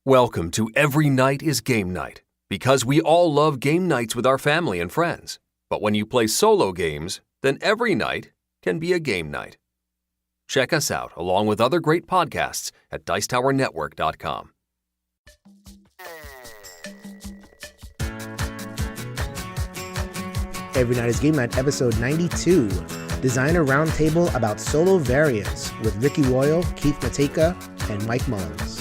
Welcome to Every Night is Game Night, because we all love game nights with our family and friends. But when you play solo games, then every night can be a game night. Check us out along with other great podcasts at dicetowernetwork.com. Every Night is Game Night, episode 92, Designer Roundtable about solo variants with Ricky Royal, Keith Matejka, and Mike Mullins.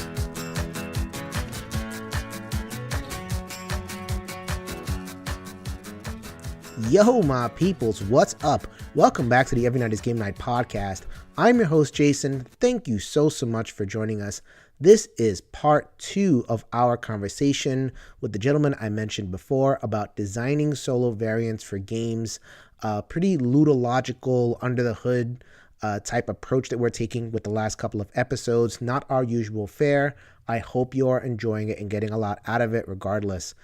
Yo, my peoples, what's up? Welcome back to the Every Night is Game Night podcast. I'm your host, Jason. Thank you so much for joining us. This is part 2 of our conversation with the gentleman I mentioned before about designing solo variants for games. Pretty ludological, under the hood type approach that we're taking with the last couple of episodes. Not our usual fare. I hope you're enjoying it and getting a lot out of it regardless.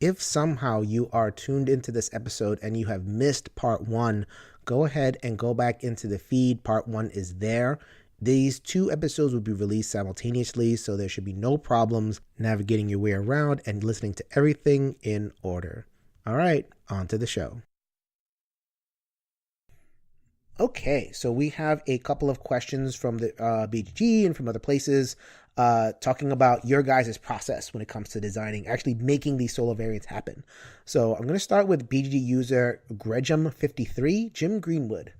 If somehow you are tuned into this episode and you have missed part 1, go ahead and go back into the feed. Part 1 is there. These 2 episodes will be released simultaneously, so there should be no problems navigating your way around and listening to everything in order. All right, on to the show. Okay, so we have a couple of questions from the BGG and from other places talking about your guys' process when it comes to designing, actually making these solo variants happen. So I'm going to start with BGG user Gregem53, Jim Greenwood.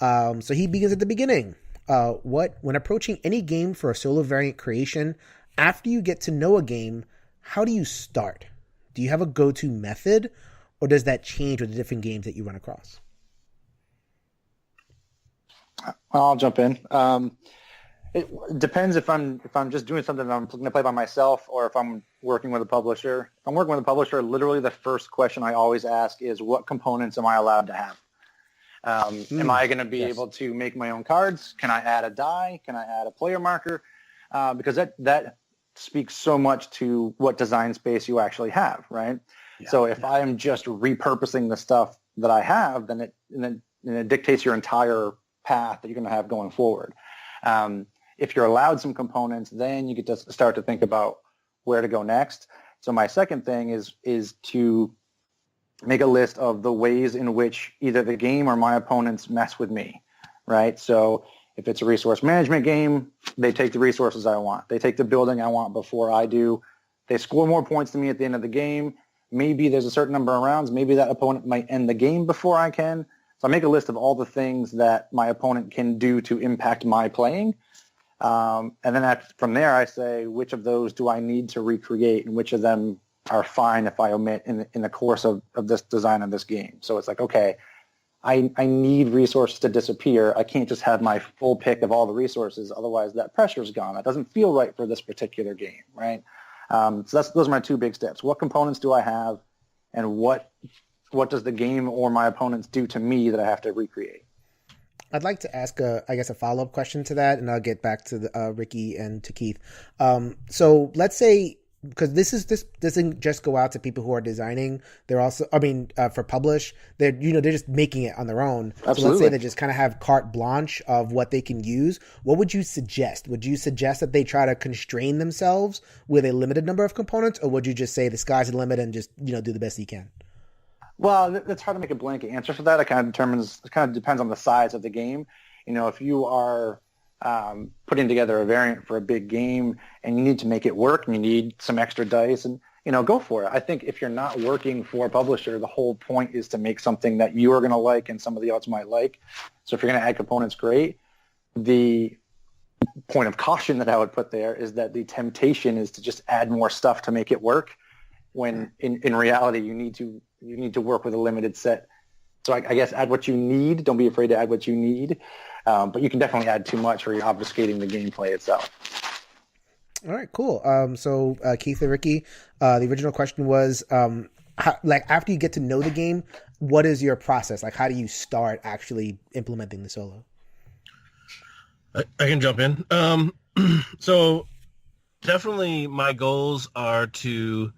So he begins at the beginning. When approaching any game for a solo variant creation, after you get to know a game, how do you start? Do you have a go-to method, or does that change with the different games that you run across? I'll jump in. It depends if I'm just doing something that I'm going to play by myself or if I'm working with a publisher. If I'm working with a publisher, literally the first question I always ask is, what components am I allowed to have? Am I going to be able to make my own cards? Can I add a die? Can I add a player marker? Because that speaks so much to what design space you actually have, right? Yeah. So if I am just repurposing the stuff that I have, then it dictates your entire path that you're going to have going forward. If you're allowed some components, then you get to start to think about where to go next. So my second thing is to make a list of the ways in which either the game or my opponents mess with me, right? So if it's a resource management game, they take the resources I want. They take the building I want before I do. They score more points than me at the end of the game. Maybe there's a certain number of rounds. Maybe that opponent might end the game before I can. So I make a list of all the things that my opponent can do to impact my playing. And then from there, I say, which of those do I need to recreate and which of them are fine if I omit in the course of this design of this game. So it's like, okay, I need resources to disappear. I can't just have my full pick of all the resources. Otherwise, that pressure's gone. That doesn't feel right for this particular game, right? So those are my 2 big steps. What components do I have, and what does the game or my opponents do to me that I have to recreate? I'd like to ask, a follow-up question to that, and I'll get back to Ricky and to Keith. So let's say, because this doesn't just go out to people who are designing. They're also, for publish, they're just making it on their own. Absolutely. So let's say they just kind of have carte blanche of what they can use. What would you suggest? Would you suggest that they try to constrain themselves with a limited number of components, or would you just say the sky's the limit and just do the best you can? Well, it's hard to make a blanket answer for that. It kind of depends on the size of the game. If you are putting together a variant for a big game and you need to make it work and you need some extra dice, and go for it. I think if you're not working for a publisher, the whole point is to make something that you are going to like and somebody else might like. So if you're going to add components, great. The point of caution that I would put there is that the temptation is to just add more stuff to make it work, when in reality you need to work with a limited set. So I guess add what you need. Don't be afraid to add what you need. But you can definitely add too much or you're obfuscating the gameplay itself. All right, cool. So Keith and Ricky, the original question was, after you get to know the game, what is your process? Like, how do you start actually implementing the solo? I can jump in. So definitely my goals are to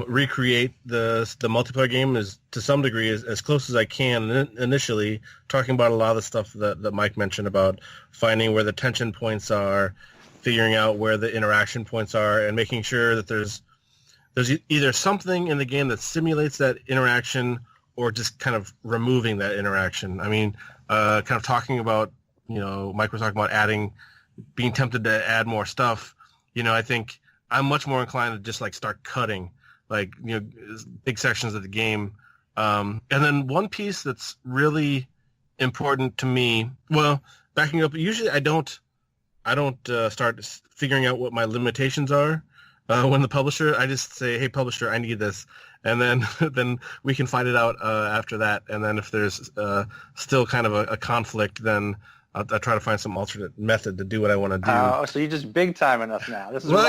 recreate the multiplayer game is to some degree as close as I can. Initially, talking about a lot of the stuff that Mike mentioned about finding where the tension points are, figuring out where the interaction points are and making sure that there's either something in the game that simulates that interaction or just kind of removing that interaction. I mean, kind of talking about, Mike was talking about being tempted to add more stuff. I think I'm much more inclined to just like start cutting, like, big sections of the game. And then one piece that's really important to me, well, backing up, usually I don't start figuring out what my limitations are when the publisher. I just say, hey, publisher, I need this. And then we can fight it out after that. And then if there's still kind of a conflict, then I'll try to find some alternate method to do what I want to do. Oh, so you just big timing us now. This is Well,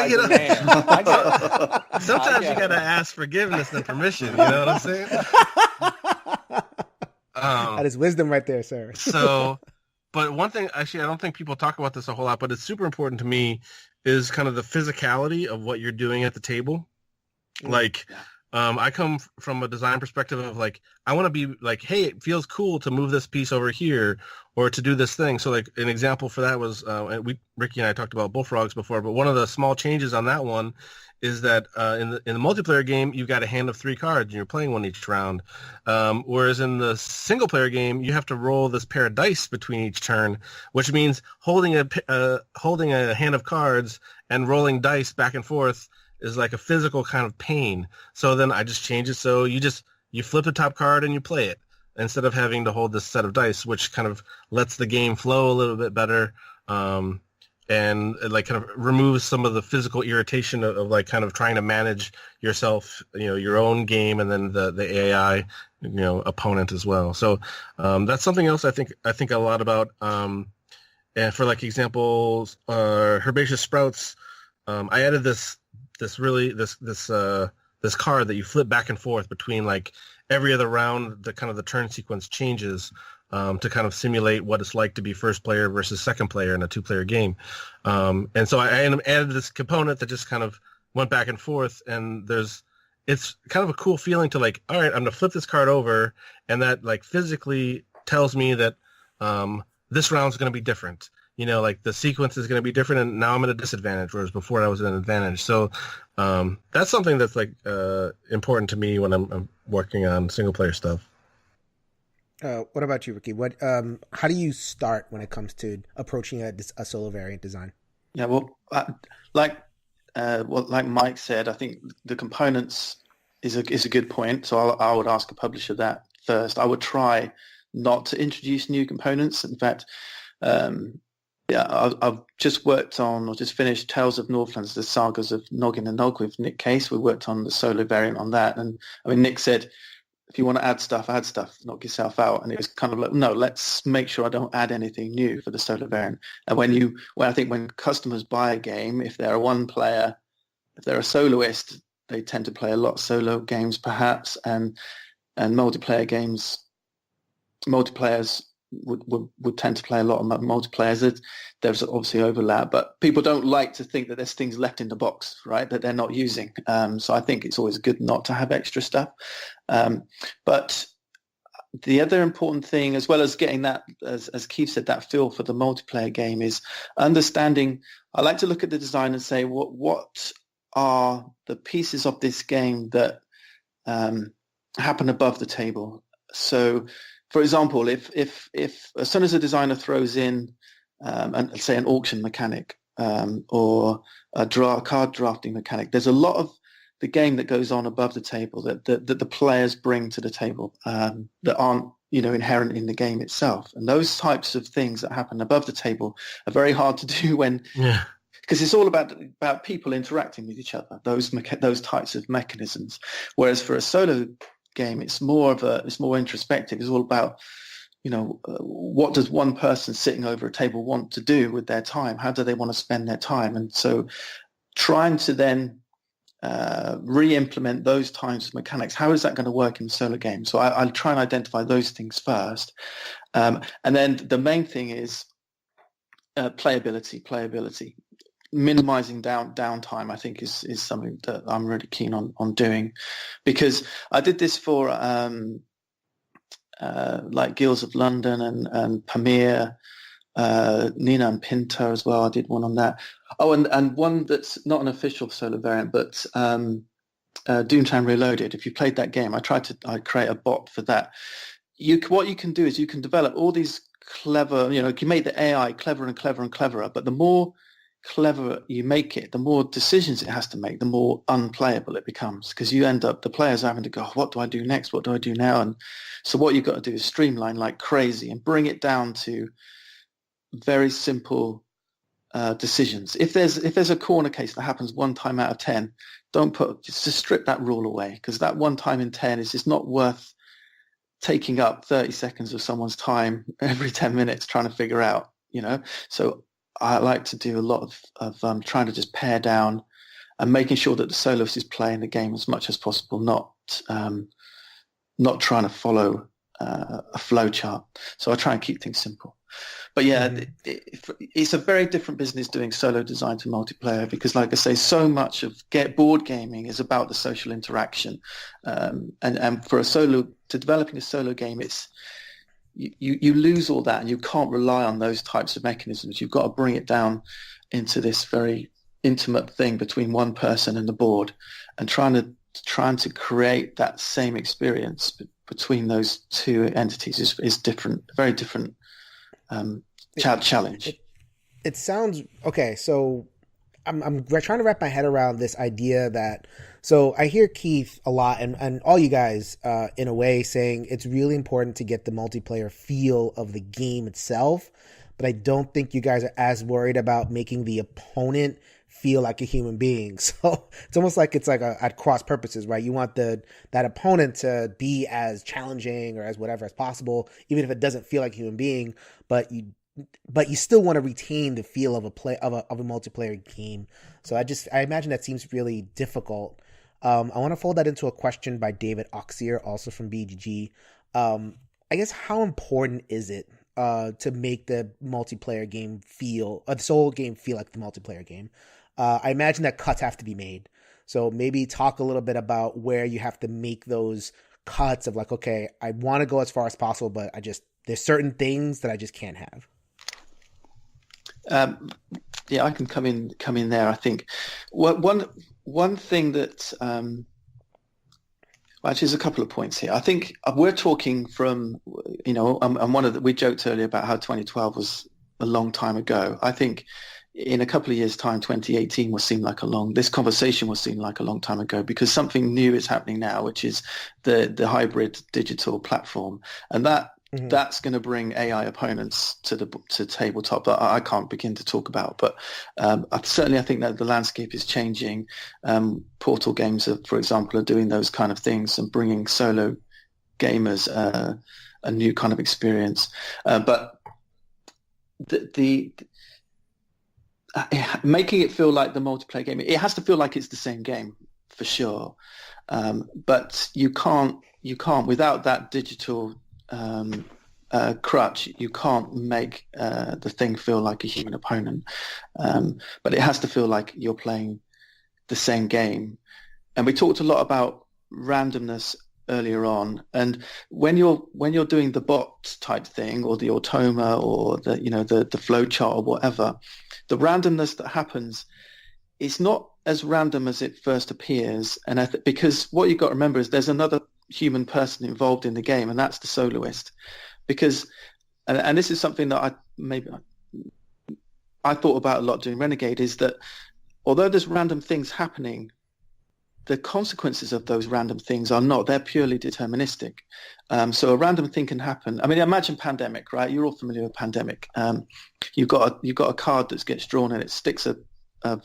sometimes you you gotta ask forgiveness and permission. You know what I'm saying? That is wisdom right there, sir. But one thing, actually, I don't think people talk about this a whole lot, but it's super important to me, is kind of the physicality of what you're doing at the table. Like, I come from a design perspective of like, I want to be like, hey, it feels cool to move this piece over here or to do this thing. So like an example for that was, Ricky and I talked about Bullfrogs before, but one of the small changes on that one is that in the multiplayer game, you've got a hand of 3 cards and you're playing one each round. Whereas in the single player game, you have to roll this pair of dice between each turn, which means holding a hand of cards and rolling dice back and forth is like a physical kind of pain. So then I just change it so you flip the top card and you play it instead of having to hold this set of dice, which kind of lets the game flow a little bit better. And like kind of removes some of the physical irritation of like kind of trying to manage yourself, your own game, and then the AI, opponent as well. So that's something else I think a lot about. And for like examples, herbaceous sprouts, I added this card that you flip back and forth between like every other round. The turn sequence changes. To kind of simulate what it's like to be first player versus second player in a 2-player game. And so I added this component that just kind of went back and forth, and it's kind of a cool feeling to like, all right, I'm going to flip this card over, and that like physically tells me that this round's going to be different. Like the sequence is going to be different, and now I'm at a disadvantage, whereas before I was at an advantage. So that's something that's like important to me when I'm working on single-player stuff. What about you, Ricky? How do you start when it comes to approaching a solo variant design? Yeah, well, like Mike said, I think the components is a good point. So I would ask a publisher that first. I would try not to introduce new components. In fact, I've just finished Tales of Northlands, the Sagas of Noggin and Nog with Nick Case. We worked on the solo variant on that, and I mean, Nick said, if you want to add stuff, knock yourself out. And it was kind of like, no, let's make sure I don't add anything new for the solo variant. And when customers buy a game, if they're a soloist, they tend to play a lot of solo games perhaps, and multiplayers would tend to play a lot of multiplayers. There's obviously overlap, but people don't like to think that there's things left in the box, right, that they're not using. So I think it's always good not to have extra stuff. But the other important thing, as well as getting that, as Keith said, that feel for the multiplayer game, is understanding. I like to look at the design and say, what are the pieces of this game that happen above the table? So, for example, if as soon as a designer throws in, say, an auction mechanic or a card drafting mechanic, there's a lot of the game that goes on above the table that the players bring to the table that aren't inherent in the game itself. And those types of things that happen above the table are very hard to do because it's all about people interacting with each other. Those types of mechanisms. Whereas for a solo game, it's more introspective. It's all about what does one person sitting over a table want to do with their time? How do they want to spend their time? And so trying to then re-implement those types of mechanics, how is that going to work in solo games? So I'll try and identify those things first. And then the main thing is playability. Minimizing downtime, I think, is something that I'm really keen on doing, because I did this for like Guilds of London and Pamir, Nina and Pinta as well. I did one on that. Oh, and one that's not an official solo variant, but Doomtown Reloaded. If you played that game, I create a bot for that. What you can do is you can develop all these clever, you can make the AI clever and clever and cleverer, but the more clever you make it, the more decisions it has to make, the more unplayable it becomes, because you end up, the players having to go, what do I do next? What do I do now? And so what you've got to do is streamline like crazy and bring it down to very simple decisions. If there's a corner case that happens 1 time out of 10, just strip that rule away, because that 1 time in 10 is just not worth taking up 30 seconds of someone's time every 10 minutes trying to figure out, So I like to do a lot of trying to just pare down and making sure that the soloist is playing the game as much as possible, not trying to follow a flow chart. So I try and keep things simple. But yeah, it's a very different business doing solo design to multiplayer, because like I say, so much of board gaming is about the social interaction. And for developing a solo game, it's you lose all that, and you can't rely on those types of mechanisms. You've got to bring it down into this very intimate thing between one person and the board, and trying to create that same experience between those two entities is different, very different challenge. It sounds okay. So I'm trying to wrap my head around this idea that, so I hear Keith a lot and all you guys in a way saying it's really important to get the multiplayer feel of the game itself, but I don't think you guys are as worried about making the opponent feel like a human being. So it's almost like it's like at cross purposes, right? You want that opponent to be as challenging or as whatever as possible, even if it doesn't feel like a human being, but you still want to retain the feel of a multiplayer game. So I imagine that seems really difficult. I want to fold that into a question by David Oxier, also from BGG. I guess, how important is it to make the multiplayer game the solo game feel like the multiplayer game? I imagine that cuts have to be made. So maybe talk a little bit about where you have to make those cuts of like, okay, I want to go as far as possible, but there's certain things that I just can't have. Yeah, I can come in there. I think one thing that actually there's a couple of points here. I think we're talking from, and we joked earlier about how 2012 was a long time ago. I think in a couple of years' time, 2018 this conversation will seem like a long time ago, because something new is happening now, which is the hybrid digital platform, and that's going to bring AI opponents to tabletop that I can't begin to talk about. But certainly I think that the landscape is changing. Portal Games, for example, are doing those kind of things and bringing solo gamers a new kind of experience. But the making it feel like the multiplayer game, it has to feel like it's the same game for sure. But you can't without that digital crutch, you can't make the thing feel like a human opponent. But it has to feel like you're playing the same game. And we talked a lot about randomness earlier on, and when you're doing the bot type thing, or the automa, or the flow chart or whatever, the randomness that happens is not as random as it first appears. And because what you've got to remember is there's another human person involved in the game, and that's the soloist. Because and this is something that I thought about a lot doing Renegade, is that although there's random things happening, the consequences of those random things they're purely deterministic. So a random thing can happen. I mean, imagine Pandemic, right? You're all familiar with Pandemic. You've got a card that gets drawn and it sticks a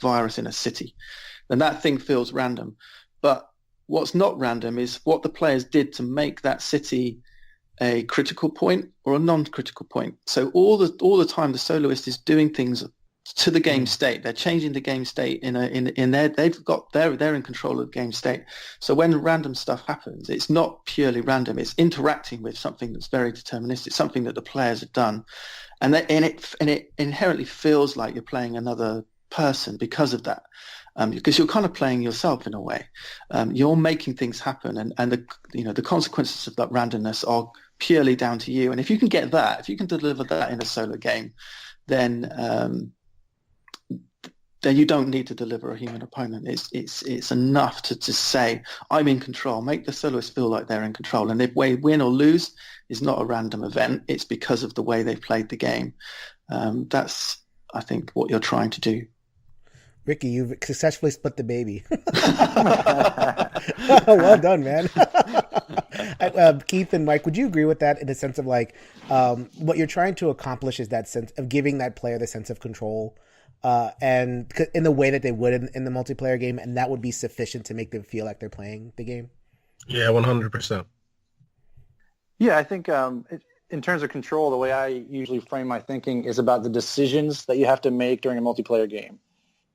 virus in a city. Then that thing feels random. But what's not random is what the players did to make that city a critical point or a non-critical point. So all the time the soloist is doing things to the game state. They're changing the game state in their they're in control of the game state. So when random stuff happens, it's not purely random. It's interacting with something that's very deterministic, something that the players have done, and it inherently feels like you're playing another person because of that. Because you're kind of playing yourself in a way. You're making things happen, and the consequences of that randomness are purely down to you. And if you can get that, if you can deliver that in a solo game, then you don't need to deliver a human opponent. It's enough to just say, I'm in control. Make the soloists feel like they're in control. And if they win or lose is not a random event. It's because of the way they've played the game. That's, I think, what you're trying to do. Ricky, you've successfully split the baby. Well done, man. Keith and Mike, would you agree with that in the sense of like what you're trying to accomplish is that sense of giving that player the sense of control and in the way that they would in the multiplayer game, and that would be sufficient to make them feel like they're playing the game? Yeah, 100%. Yeah, I think in terms of control, the way I usually frame my thinking is about the decisions that you have to make during a multiplayer game.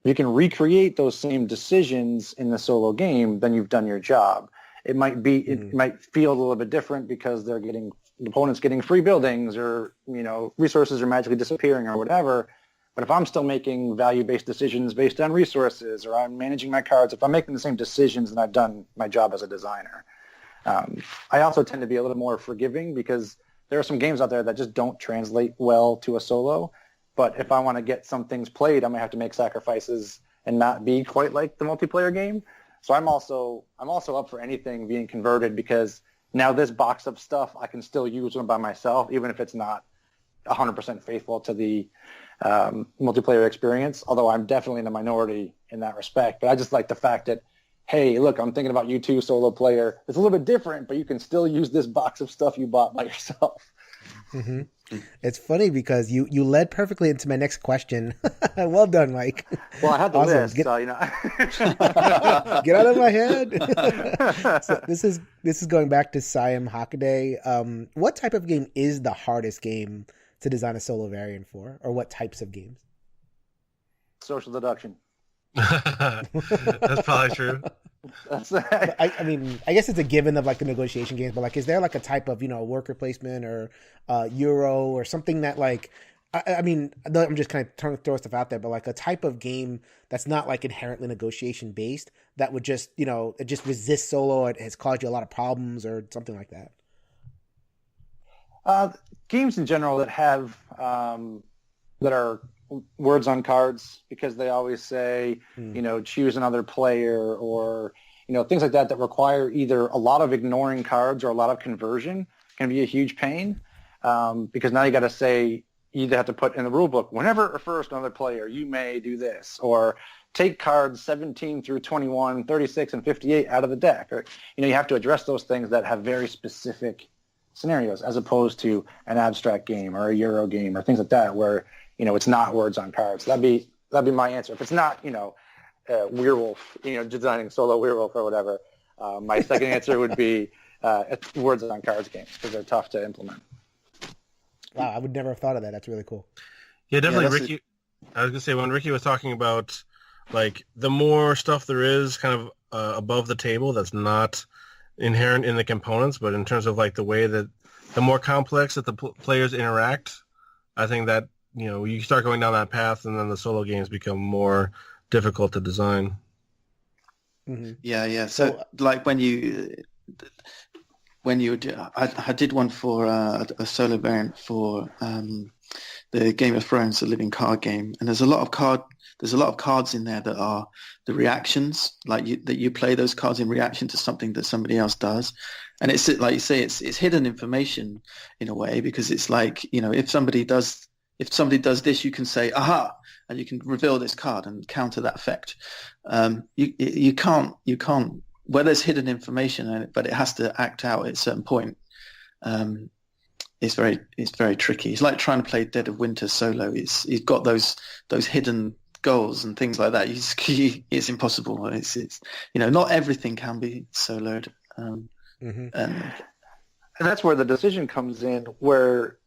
If you can recreate those same decisions in the solo game, then you've done your job. It might feel a little bit different because the opponent's getting free buildings, or resources are magically disappearing or whatever. But if I'm still making value-based decisions based on resources, or I'm managing my cards, if I'm making the same decisions, then I've done my job as a designer. I also tend to be a little more forgiving because there are some games out there that just don't translate well to a solo. But if I want to get some things played, I'm going to have to make sacrifices and not be quite like the multiplayer game. So I'm also up for anything being converted, because now this box of stuff I can still use one by myself, even if it's not 100% faithful to the multiplayer experience, although I'm definitely in the minority in that respect. But I just like the fact that, hey, look, I'm thinking about you too, solo player. It's a little bit different, but you can still use this box of stuff you bought by yourself. Mm-hmm. It's funny because you led perfectly into my next question. Well done, Mike. Well, I had the Awesome. list, Get out of my head. So this is going back to Siam Hockaday. What type of game is the hardest game to design a solo variant for, or what types of games? Social deduction. That's probably true. I mean, I guess it's a given of like the negotiation games, but like, is there like a type of worker placement or Euro or something that like, I mean, I'm just kind of trying to throw stuff out there, but like a type of game that's not like inherently negotiation based that would just it just resists solo. It has caused you a lot of problems or something like that. Games in general that have that are words on cards, because they always say, choose another player, or, things like that require either a lot of ignoring cards or a lot of conversion, can be a huge pain, because now you got to say, you either have to put in the rule book, whenever it refers to another player, you may do this, or take cards 17 through 21, 36, and 58 out of the deck. Or, you have to address those things that have very specific scenarios, as opposed to an abstract game or a Euro game or things like that, where it's not words on cards. That'd be my answer. If it's not, Werewolf, designing solo Werewolf or whatever, my second answer would be words on cards games, because they're tough to implement. Wow, I would never have thought of that. That's really cool. Yeah, definitely, Ricky. I was gonna say, when Ricky was talking about like the more stuff there is kind of above the table that's not inherent in the components, but in terms of like the way that the more complex that the players interact, I think that you start going down that path, and then the solo games become more difficult to design. Mm-hmm. Yeah. So like when you I did one for a solo variant for the Game of Thrones, the living card game, and there's a lot of cards in there that are the reactions, that you play those cards in reaction to something that somebody else does, and it's like you say, it's hidden information in a way, because it's like, if somebody does this, you can say aha, and you can reveal this card and counter that effect. You can't where there's hidden information in it, but it has to act out at a certain point. It's very tricky. It's like trying to play Dead of Winter solo. It's got those hidden goals and things like that. It's impossible. It's not everything can be soloed. And that's where the decision comes in, where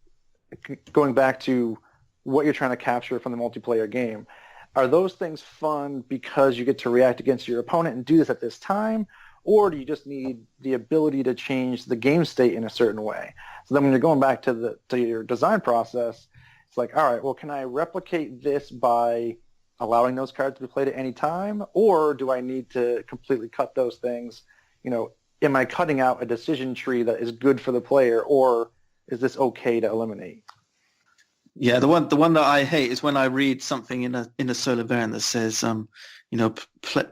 going back to what you're trying to capture from the multiplayer game, are those things fun because you get to react against your opponent and do this at this time, or do you just need the ability to change the game state in a certain way? So then when you're going back to your design process, it's like, all right, well, can I replicate this by allowing those cards to be played at any time, or do I need to completely cut those things? Am I cutting out a decision tree that is good for the player, or is this okay to eliminate? Yeah, the one that I hate is when I read something in a solo variant that says,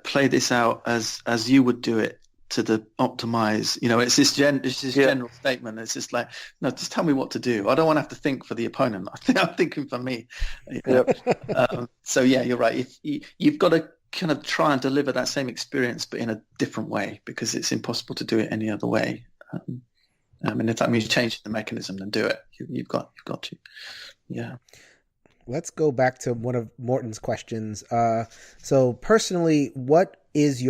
play this out as you would do it to the optimize. It's this general statement. It's just like, no, just tell me what to do. I don't want to have to think for the opponent. I'm thinking for me. Yep. So yeah, you're right. You've got to kind of try and deliver that same experience, but in a different way, because it's impossible to do it any other way. And if that means changing the mechanism, then do it. You've got to. Yeah. Let's go back to one of Morton's questions. So personally, what was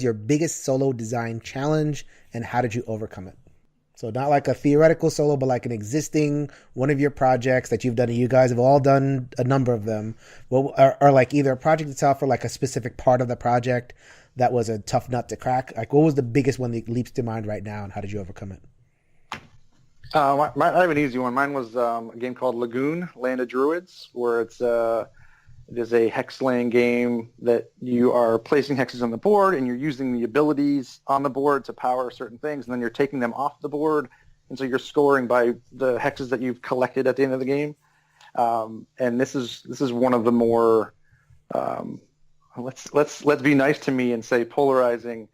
your biggest solo design challenge, and how did you overcome it? So not like a theoretical solo, but like an existing one of your projects that you've done. And you guys have all done a number of them. Well, or like either a project itself or like a specific part of the project that was a tough nut to crack. Like, what was the biggest one that leaps to mind right now, and how did you overcome it? I have an easy one. Mine was a game called Lagoon, Land of Druids, where it is a hex-laying game that you are placing hexes on the board, and you're using the abilities on the board to power certain things, and then you're taking them off the board, and so you're scoring by the hexes that you've collected at the end of the game. And this is one of the more let's be nice to me and say polarizing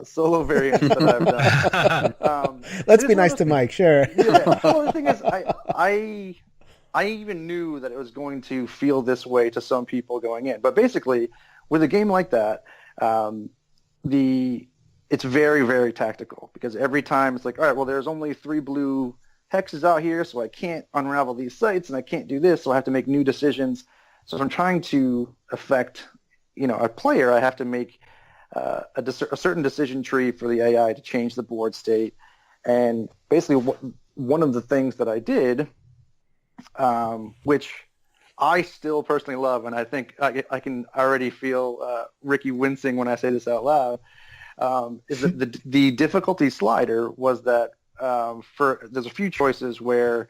solo variants that I've done. Let's be nice to Mike, sure. Yeah. Well, the thing is, I even knew that it was going to feel this way to some people going in. But basically, with a game like that, it's very, very tactical, because every time it's like, all right, well, there's only 3 blue hexes out here, so I can't unravel these sites, and I can't do this, so I have to make new decisions. So if I'm trying to affect, a player, I have to make a certain decision tree for the AI to change the board state. And basically one of the things that I did, which I still personally love, and I think I can already feel Ricky wincing when I say this out loud, is that the difficulty slider was that there's a few choices where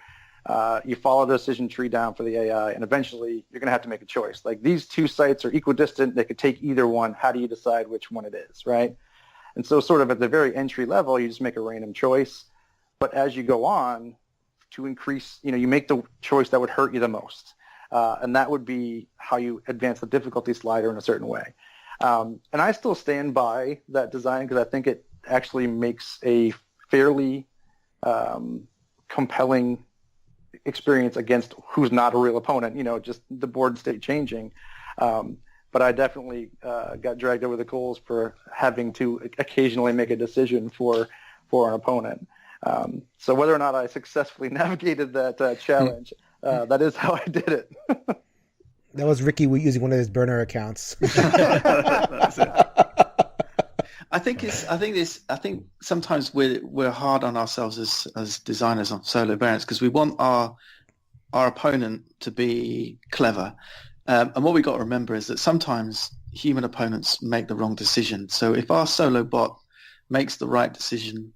you follow the decision tree down for the AI, and eventually you're going to have to make a choice. Like, these 2 sites are equidistant. They could take either one. How do you decide which one it is, right? And so sort of at the very entry level, you just make a random choice. But as you go on to increase, you make the choice that would hurt you the most. And that would be how you advance the difficulty slider in a certain way. And I still stand by that design, because I think it actually makes a fairly compelling experience against who's not a real opponent, just the board state changing. But I definitely got dragged over the coals for having to occasionally make a decision for an opponent. So whether or not I successfully navigated that challenge, that is how I did it. That was Ricky using one of his burner accounts. That's it. I think sometimes we're hard on ourselves as designers on solo variants, because we want our opponent to be clever. And what we got to remember is that sometimes human opponents make the wrong decision. So if our solo bot makes the right decision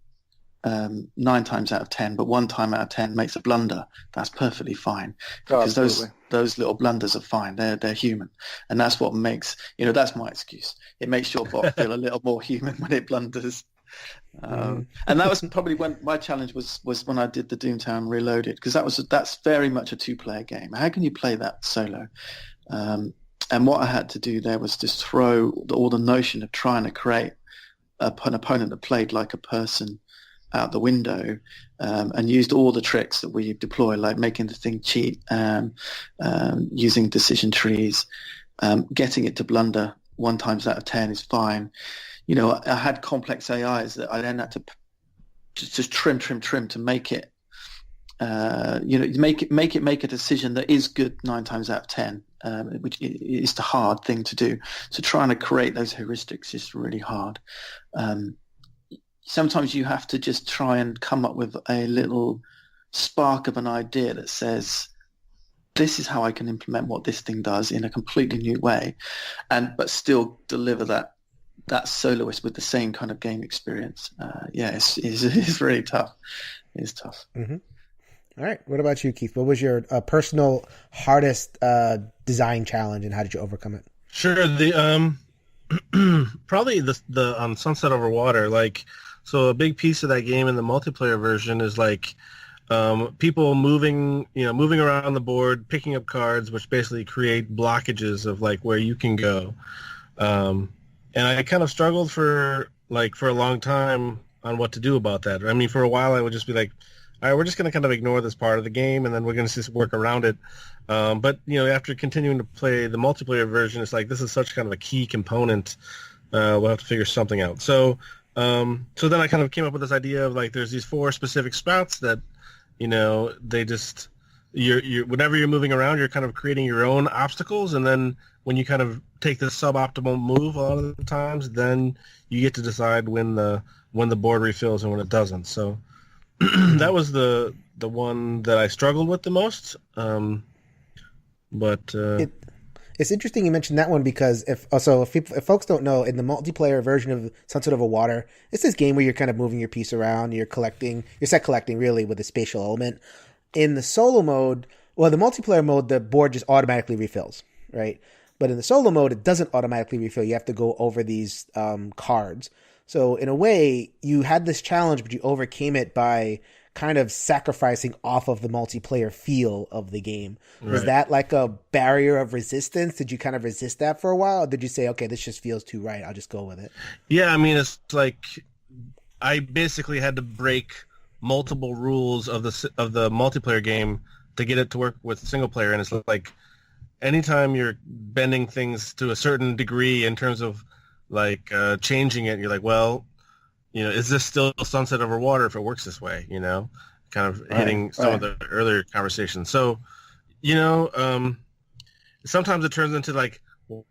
9 times out of 10, but 1 time out of 10 makes a blunder, that's perfectly fine, because those little blunders are fine. They're human, and that's what makes, that's my excuse. It makes your bot feel a little more human when it blunders. And that was probably when my challenge was when I did the Doomtown Reloaded, because that's very much a 2-player game. How can you play that solo? And what I had to do there was just throw all the notion of trying to create an opponent that played like a person out the window, and used all the tricks that we deploy, like making the thing cheat, using decision trees, getting it to blunder 1 times out of 10 is fine. I had complex AIs that I then had to just trim to make it, make a decision that is good 9 times out of 10, which is the hard thing to do. So trying to create those heuristics is really hard. Sometimes you have to just try and come up with a little spark of an idea that says, this is how I can implement what this thing does in a completely new way, but still deliver that soloist with the same kind of game experience. It's really tough. It's tough. Mm-hmm. All right. What about you, Keith? What was your personal hardest design challenge, and how did you overcome it? Sure. The probably the Sunset Over Water. So a big piece of that game in the multiplayer version is people moving around the board, picking up cards, which basically create blockages of like where you can go. And I kind of struggled for a long time on what to do about that. I mean, for a while I would just be like, all right, we're just going to kind of ignore this part of the game, and then we're going to just work around it. But after continuing to play the multiplayer version, it's like this is such kind of a key component. We'll have to figure something out. So then I kind of came up with this idea of like there's these 4 specific spots that they just you're whenever you're moving around, you're kind of creating your own obstacles, and then when you kind of take the suboptimal move a lot of the times, then you get to decide when the board refills and when it doesn't. So that was the one that I struggled with the most. It's interesting you mentioned that one because if folks don't know, in the multiplayer version of Sunset Over Water, it's this game where you're kind of moving your piece around, you're set collecting really with a spatial element. In the solo mode, the multiplayer mode, the board just automatically refills, right? But in the solo mode, it doesn't automatically refill. You have to go over these cards. So in a way, you had this challenge, but you overcame it by kind of sacrificing off of the multiplayer feel of the game. Right. Was that like a barrier of resistance? Did you kind of resist that for a while? Or did you say, okay, this just feels too right, I'll just go with it? Yeah, I mean, it's like I basically had to break multiple rules of the multiplayer game to get it to work with single player. And it's like anytime you're bending things to a certain degree in terms of like changing it, you're like, well, is this still Sunset Over Water if it works this way? Kind of hitting some of the earlier conversations. So, sometimes it turns into like,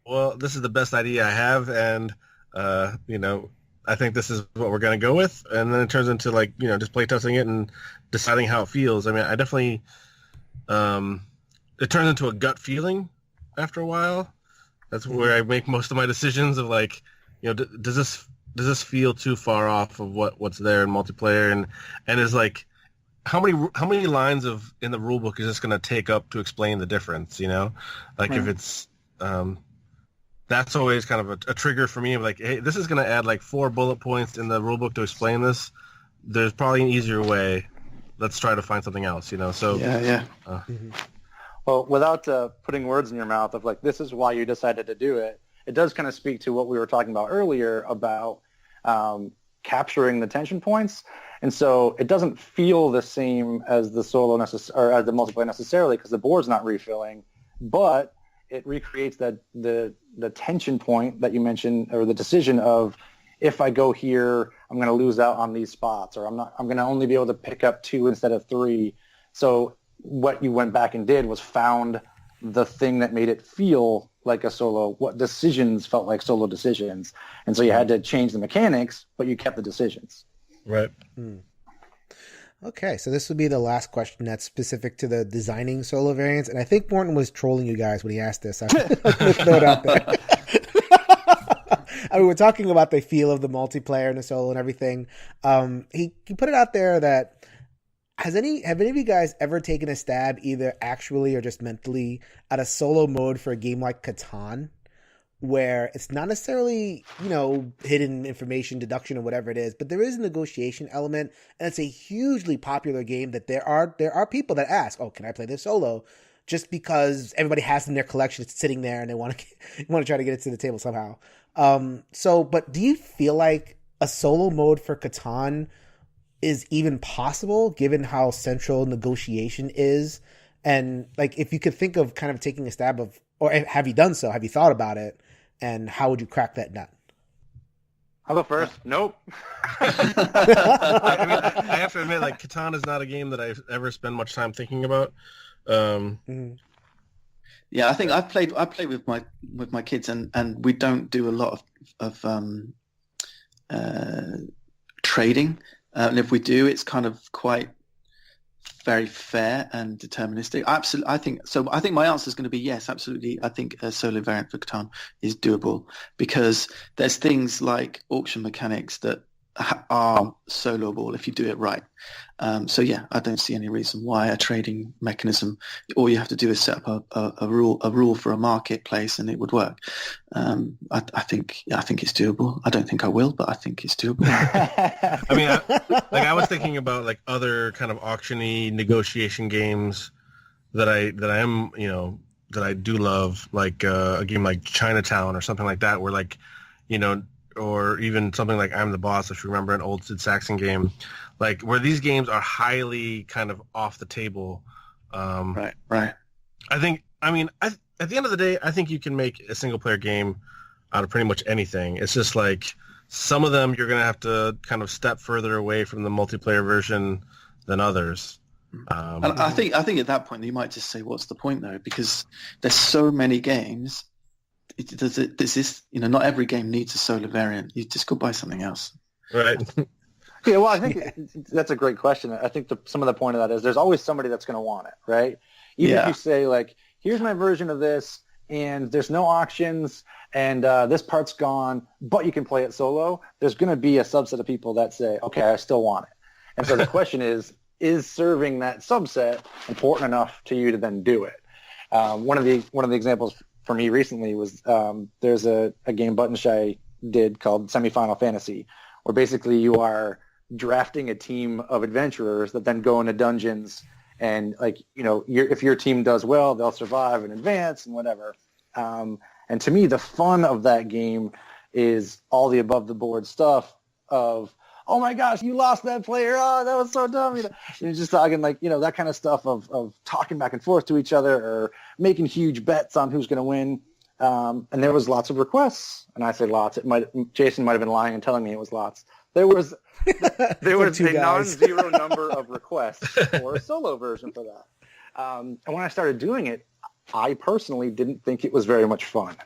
well, this is the best idea I have, and I think this is what we're going to go with. And then it turns into like, just play testing it and deciding how it feels. I mean, I definitely, it turns into a gut feeling after a while. That's where I make most of my decisions of like, does this feel too far off of what's there in multiplayer, and is like how many lines in the rule book is this going to take up to explain the difference? If it's that's always kind of a trigger for me of like, hey, this is going to add like 4 bullet points in the rule book to explain this. There's probably an easier way. Let's try to find something else. So yeah. Well, without putting words in your mouth of like, this is why you decided to do it, it does kind of speak to what we were talking about earlier about capturing the tension points. And so it doesn't feel the same as the solo or as the multiplayer necessarily because the board's not refilling, but it recreates the tension point that you mentioned, or the decision of, if I go here, I'm going to lose out on these spots, or I'm going to only be able to pick up 2 instead of 3. So what you went back and did was found the thing that made it feel like a solo, what decisions felt like solo decisions. And so you had to change the mechanics, but you kept the decisions. Right. Okay, so this would be the last question that's specific to the designing solo variants. And I think Morton was trolling you guys when he asked this. I'm going to throw it out there. I mean, we're talking about the feel of the multiplayer and the solo and everything. He put it out there that have any of you guys ever taken a stab, either actually or just mentally, at a solo mode for a game like Catan, where it's not necessarily, hidden information, deduction, or whatever it is, but there is a negotiation element, and it's a hugely popular game that there are people that ask, oh, can I play this solo? Just because everybody has it in their collection, it's sitting there, and they want to try to get it to the table somehow. But do you feel like a solo mode for Catan is even possible given how central negotiation is? And like, if you could think of kind of taking a stab of, or have you done so? Have you thought about it? And how would you crack that nut? I'll go first. Nope. I have to admit, like, Catan is not a game that I've ever spent much time thinking about. Yeah, I think I played with my kids, and we don't do a lot of trading. And if we do, it's kind of quite very fair and deterministic. Absolutely, I think my answer is going to be yes, absolutely. I think a solo variant for Catan is doable because there's things like auction mechanics that are soloable if you do it right. So yeah, I don't see any reason why a trading mechanism, all you have to do is set up a rule for a marketplace and it would work. I think it's doable. I don't think I will, but I think it's doable. I mean, I was thinking about like other kind of auction-y negotiation games that I am, that I do love, like a game like Chinatown or something like that, where like, or even something like I'm the Boss, if you remember, an old Sid Saxon game, like where these games are highly kind of off the table. Right. At the end of the day, I think you can make a single player game out of pretty much anything. It's just like some of them you're going to have to kind of step further away from the multiplayer version than others. And I think at that point you might just say, what's the point though? Because there's so many games. Not every game needs a solo variant. You just go buy something else. Right. Yeah, well, I think that's a great question. I think some of the point of that is there's always somebody that's going to want it, right? Even if you say, like, here's my version of this, and there's no auctions, and this part's gone, but you can play it solo, there's going to be a subset of people that say, okay, I still want it. And so the question is serving that subset important enough to you to then do it? One of the examples for me recently was there's a game Button Shy did called Semi-Final Fantasy, where basically you are drafting a team of adventurers that then go into dungeons, and if your team does well, they'll survive and advance and whatever. And to me, the fun of that game is all the above the board stuff of, oh my gosh, you lost that player. Oh, that was so dumb. You're just talking that kind of stuff of talking back and forth to each other or making huge bets on who's going to win. And there was lots of requests, and I say lots. Jason might have been lying and telling me it was lots. There was a non-zero number of requests for a solo version for that. And when I started doing it, I personally didn't think it was very much fun.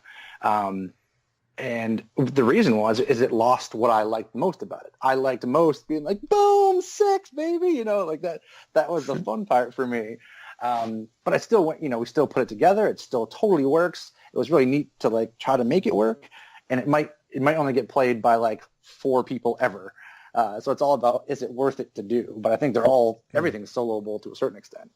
And the reason is it lost what I liked most about it. I liked most being like, boom, 6, baby, like that. That was the fun part for me. But I still went, we still put it together. It still totally works. It was really neat to try to make it work. And it might only get played by 4 people ever. So it's all about, is it worth it to do? But I think everything's soloable to a certain extent.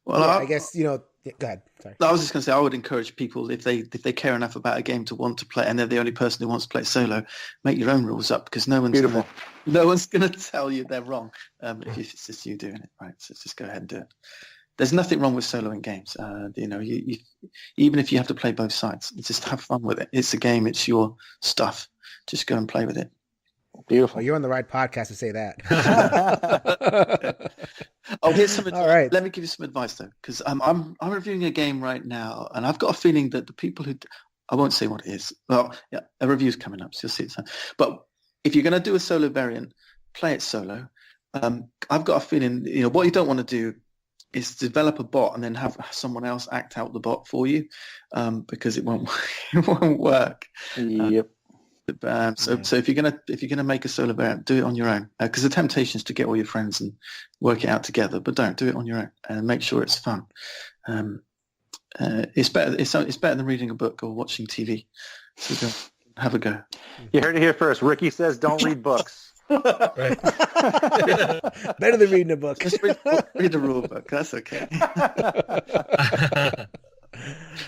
Well, yeah, I guess, go ahead. Sorry. I was just going to say, I would encourage people, if they care enough about a game to want to play, and they're the only person who wants to play solo, make your own rules up, because no one's going to tell you they're wrong if it's just you doing it, right? So just go ahead and do it. There's nothing wrong with soloing games. You even if you have to play both sides, just have fun with it. It's a game. It's your stuff. Just go and play with it. Beautiful. Well, you're on the right podcast to say that. Oh, here's some advice. All right. Let me give you some advice though, because I'm reviewing a game right now, and I've got a feeling that the people who I won't say what it is. Well, yeah, a review's coming up, so you'll see it soon. But if you're going to do a solo variant, play it solo. I've got a feeling, what you don't want to do is develop a bot and then have someone else act out the bot for you, because it won't work. Yep. So if you're gonna make a solo variant, do it on your own, because the temptation is to get all your friends and work it out together, but don't do it on your own and make sure it's fun. It's better than reading a book or watching TV. So go, have a go. You heard it here first. Ricky says don't read books. Right. Better than reading a book. Just read the rule book. That's okay.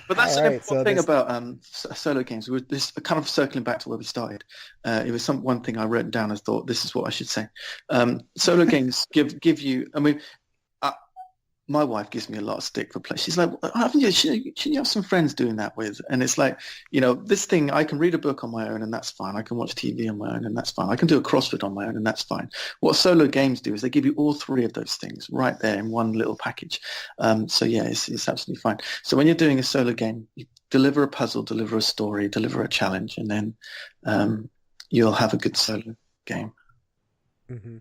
But that's the important thing about solo games. We're this kind of circling back to where we started. It was one thing I wrote down. I thought this is what I should say. Solo games give you. I mean, my wife gives me a lot of stick for play. She's like, shouldn't you have some friends doing that with? And it's like, this thing, I can read a book on my own and that's fine. I can watch TV on my own and that's fine. I can do a CrossFit on my own and that's fine. What solo games do is they give you all 3 of those things right there in one little package. So yeah, it's absolutely fine. So when you're doing a solo game, you deliver a puzzle, deliver a story, deliver a challenge, and then you'll have a good solo game. Mm-hmm.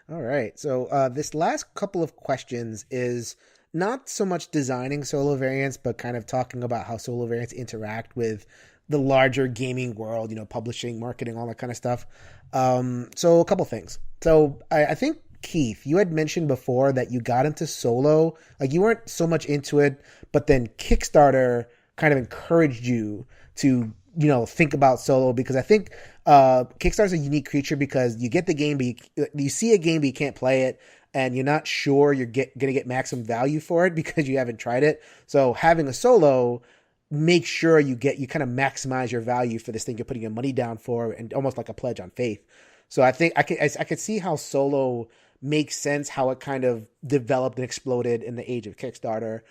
All right. So this last couple of questions is not so much designing solo variants, but kind of talking about how solo variants interact with the larger gaming world, publishing, marketing, all that kind of stuff. So a couple things. So I think, Keith, you had mentioned before that you got into solo, you weren't so much into it, but then Kickstarter kind of encouraged you to think about solo, because I think Kickstarter's a unique creature because you get the game, but you see a game, but you can't play it, and you're not sure you're going to get maximum value for it because you haven't tried it. So having a solo, make sure you kind of maximize your value for this thing you're putting your money down for, and almost like a pledge on faith. So I think I could see how solo makes sense, how it kind of developed and exploded in the age of Kickstarter.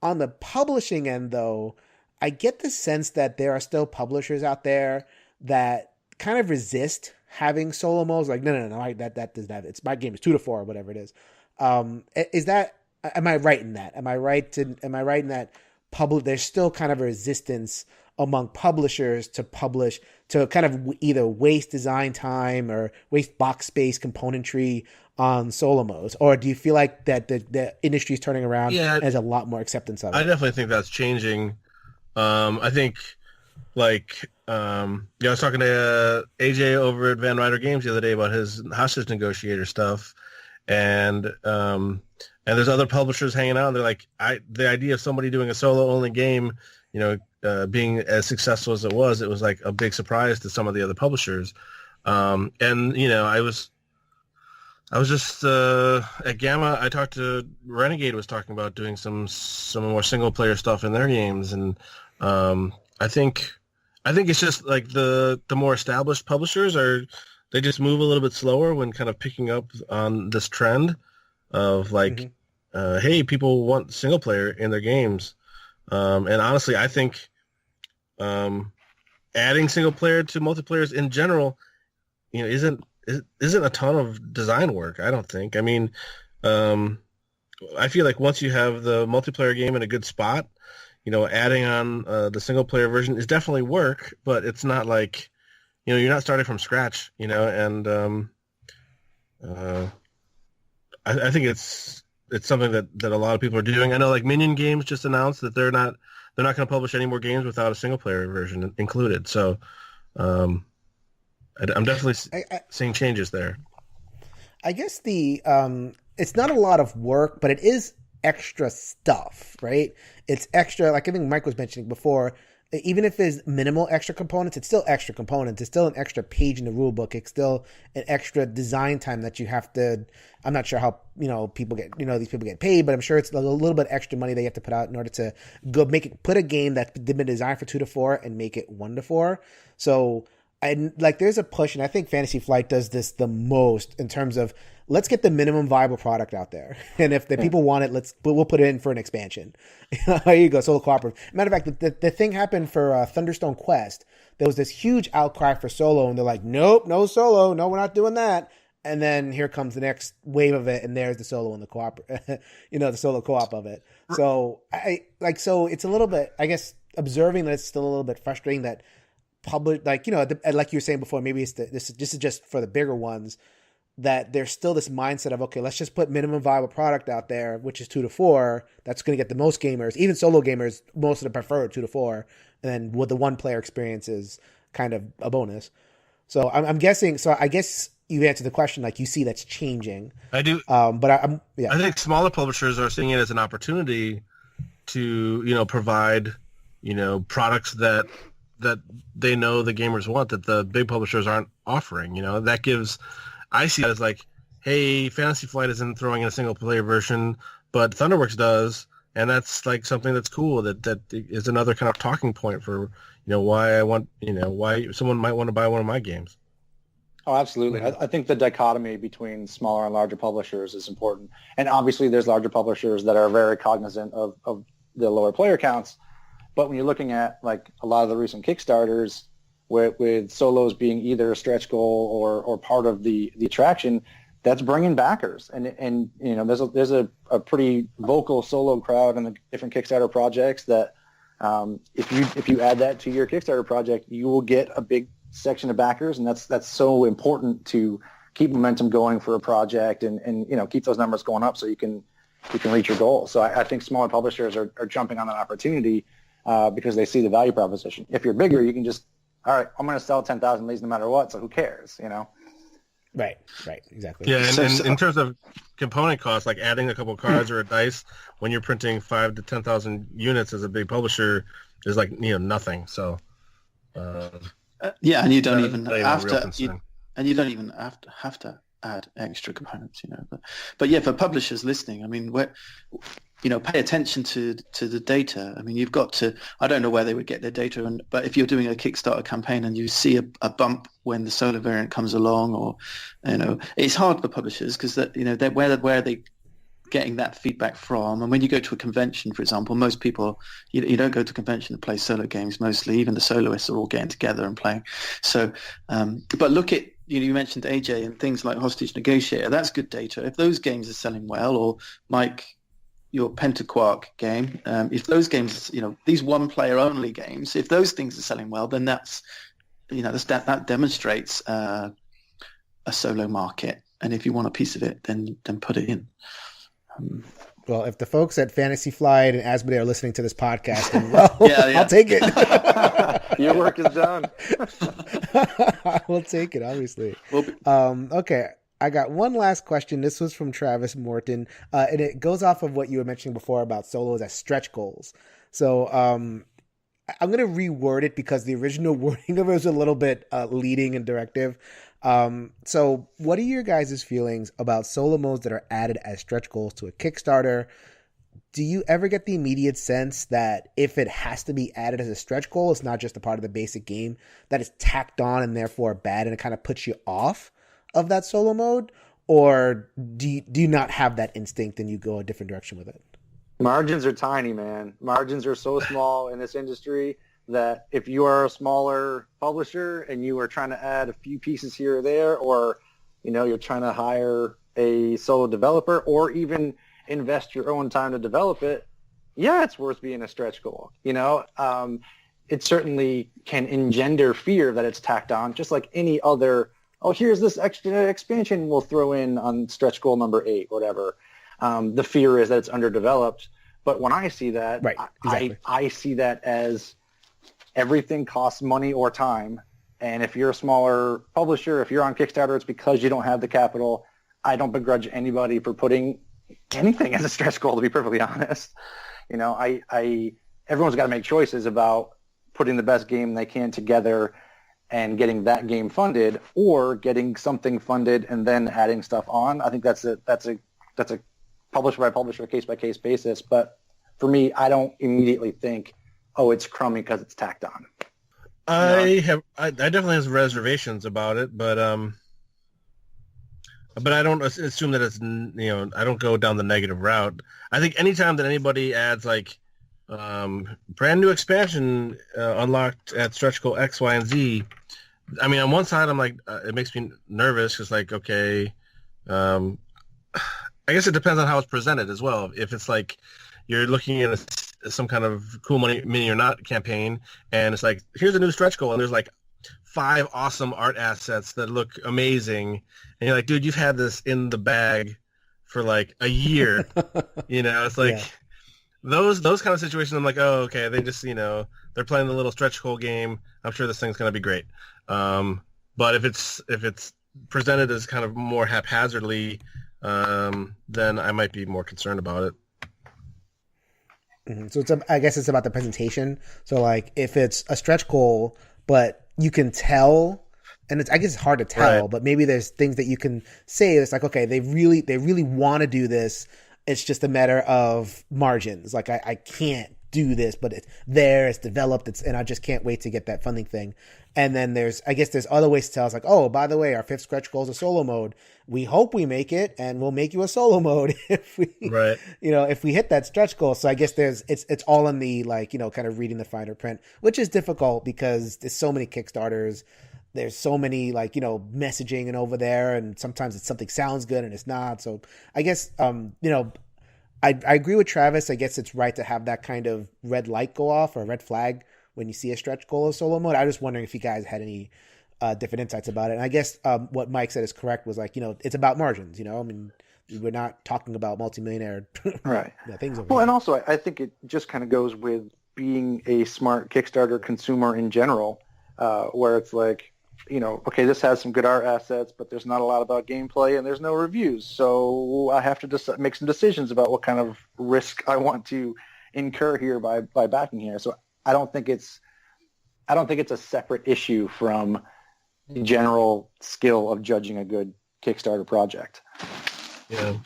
On the publishing end, though, I get the sense that there are still publishers out there that kind of resist having solo modes. Like, no, that does not. It's my game is 2 to 4 or whatever it is. Is that? Am I right in that? Am I right in that there's still kind of a resistance among publishers to publish, to kind of either waste design time or waste box space componentry on solo modes? Or do you feel like that the industry is turning around and there's a lot more acceptance of it? I definitely think that's changing. I think, I was talking to AJ over at Van Ryder Games the other day about his hostage negotiator stuff, and there's other publishers hanging out, and they're like, the idea of somebody doing a solo only game, being as successful as it was like a big surprise to some of the other publishers. I was just at Gamma. I talked to Renegade, was talking about doing some more single player stuff in their games, and I think it's just like the more established publishers they just move a little bit slower when kind of picking up on this trend of hey, people want single player in their games. And honestly, I think adding single player to multiplayers in general, isn't a ton of design work, I don't think. I mean, I feel like once you have the multiplayer game in a good spot, adding on the single player version is definitely work, but it's not like, you're not starting from scratch, and I think it's something that a lot of people are doing. I know like Minion Games just announced that they're not going to publish any more games without a single player version included. So I'm definitely seeing changes there. I guess it's not a lot of work, but it is extra stuff, right? It's extra, like I think Mike was mentioning before, even if there's minimal extra components, it's still extra components. It's still an extra page in the rule book. It's still an extra design time that you have to, I'm not sure how, people get, these people get paid, but I'm sure it's a little bit extra money they have to put out in order to put a game that's been designed for 2 to 4 and make it 1 to 4. So there's a push, and I think Fantasy Flight does this the most in terms of, let's get the minimum viable product out there. And if the people want it, we'll put it in for an expansion. There you go, solo cooperative. Matter of fact, the thing happened for Thunderstone Quest. There was this huge outcry for solo, and they're like, nope, no solo. No, we're not doing that. And then here comes the next wave of it, and there's the solo and the co-op, the solo co-op of it. So so it's a little bit, I guess, observing that it's still a little bit frustrating that public, like you were saying before, maybe this is just for the bigger ones, that there's still this mindset of, okay, let's just put minimum viable product out there, which is 2 to 4. That's going to get the most gamers, even solo gamers, most of them prefer 2 to 4. And then with the one player experience is kind of a bonus. So I'm guessing, I guess you answered the question, like you see that's changing. I do. But I think smaller publishers are seeing it as an opportunity to, provide, products that they know the gamers want that the big publishers aren't offering. That gives, I see it as like, hey, Fantasy Flight isn't throwing in a single player version, but Thunderworks does, and that's like something that's cool. That is another kind of talking point for why why someone might want to buy one of my games. Oh, absolutely. I think the dichotomy between smaller and larger publishers is important, and obviously there's larger publishers that are very cognizant of the lower player counts. But when you're looking at like a lot of the recent Kickstarters, with solos being either a stretch goal or part of the attraction, that's bringing backers. And there's a pretty vocal solo crowd in the different Kickstarter projects that if you add that to your Kickstarter project, you will get a big section of backers, and that's so important to keep momentum going for a project and keep those numbers going up so you can reach your goal. So I think smaller publishers are jumping on that opportunity because they see the value proposition. If you're bigger, you can just, all right, I'm going to sell 10,000 of these no matter what, so who cares, Right, exactly. Yeah, and in terms of component costs, like adding a couple cards or a dice when you're printing 5,000 to 10,000 units as a big publisher is like nothing. So Yeah, and you don't That- even that ain't a real concern. you don't even have to add extra components, But yeah, for publishers listening, I mean, pay attention to the data. I mean, you've got to. I don't know where they would get their data, but if you're doing a Kickstarter campaign and you see a bump when the solo variant comes along, or it's hard for publishers because they're where are they getting that feedback from? And when you go to a convention, for example, most people you don't go to a convention to play solo games. Mostly, even the soloists are all getting together and playing. So, but look at you mentioned AJ and things like Hostage Negotiator. That's good data. If those games are selling well, or Mike, your Pentaquark game, if those games, these one-player only games, if those things are selling well, then that demonstrates a solo market. And if you want a piece of it, then put it in. Well, if the folks at Fantasy Flight and Asmodee are listening to this podcast, then yeah. I'll take it. Your work is done. I will take it, obviously. Okay. I got one last question. This was from Travis Morton, and it goes off of what you were mentioning before about solos as stretch goals. So I'm going to reword it because the original wording of it was a little bit leading and directive. So what are your guys' feelings about solo modes that are added as stretch goals to a Kickstarter? Do you ever get the immediate sense that if it has to be added as a stretch goal, it's not just a part of the basic game, that it's tacked on and therefore bad and it kind of puts you off of that solo mode? Or do you not have that instinct and you go a different direction with it? Margins are tiny, man. Margins are so small in this industry that if you are a smaller publisher and you are trying to add a few pieces here or there, or you're trying to hire a solo developer or even invest your own time to develop it, yeah, it's worth being a stretch goal. It certainly can engender fear that it's tacked on, just like any other, here's this extra expansion we'll throw in on stretch goal number 8, whatever. The fear is that it's underdeveloped. But when I see that, right, exactly. I see that as everything costs money or time. And if you're a smaller publisher, if you're on Kickstarter, it's because you don't have the capital. I don't begrudge anybody for putting anything as a stretch goal, to be perfectly honest. Everyone's got to make choices about putting the best game they can together and getting that game funded, or getting something funded and then adding stuff on. I think that's a publisher by publisher, case by case basis. But for me, I don't immediately think, it's crummy because it's tacked on. I definitely have reservations about it, but I don't assume that it's, I don't go down the negative route. I think anytime that anybody adds like brand new expansion unlocked at stretch goal X, Y, and Z, I mean, on one side, I'm like, it makes me nervous. It's like, okay, I guess it depends on how it's presented as well. If it's like you're looking at some kind of cool money mini or not campaign, and it's like, here's a new stretch goal, and there's like 5 awesome art assets that look amazing, and you're like, dude, you've had this in the bag for like a year. It's like those kind of situations. I'm like, oh, okay, they just they're playing the little stretch goal game. I'm sure this thing's gonna be great. But if it's presented as kind of more haphazardly, then I might be more concerned about it. Mm-hmm. So I guess it's about the presentation. So like if it's a stretch goal, but you can tell, and I guess it's hard to tell, right, but maybe there's things that you can say. It's like, okay, they really want to do this. It's just a matter of margins. Like I can't do this, but it's there, it's developed, and I just can't wait to get that funding thing. And then there's other ways to tell. It's like, oh, by the way, our 5th stretch goal is a solo mode. We hope we make it, and we'll make you a solo mode if we, right, if we hit that stretch goal. So I guess it's all in the kind of reading the finer print, which is difficult because there's so many Kickstarters. There's so many messaging and over there, and sometimes something sounds good and it's not. So I guess I agree with Travis. I guess it's right to have that kind of red light go off, or red flag, when you see a stretch goal of solo mode. I was just wondering if you guys had any different insights about it. And I guess what Mike said is correct, was it's about margins. I mean, we're not talking about multimillionaire right things over well here. And also I think it just kind of goes with being a smart Kickstarter consumer in general, where it's like, okay, this has some good art assets, but there's not a lot about gameplay and there's no reviews. So I have to make some decisions about what kind of risk I want to incur here by backing here. So I don't think it's I don't think it's a separate issue from the general skill of judging a good Kickstarter project. Yeah.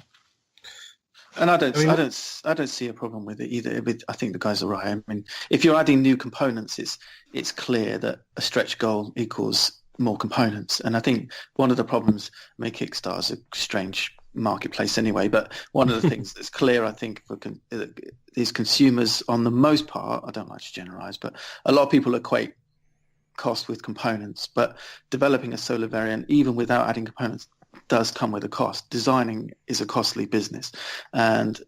And I don't see a problem with it either. I think the guys are right. I mean, if you're adding new components, it's clear that a stretch goal equals more components. And I think one of the problems, I mean, Kickstarter's a strange marketplace anyway, but one of the things that's clear, I think, is consumers, on the most part, I don't like to generalize, but a lot of people equate cost with components. But developing a solo variant, even without adding components, does come with a cost. Designing is a costly business, and